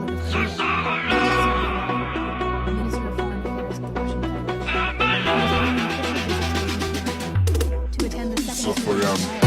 Republic of Korea. The Minister of Foreign Affairs of the Russian Federation. To attend the second Suffer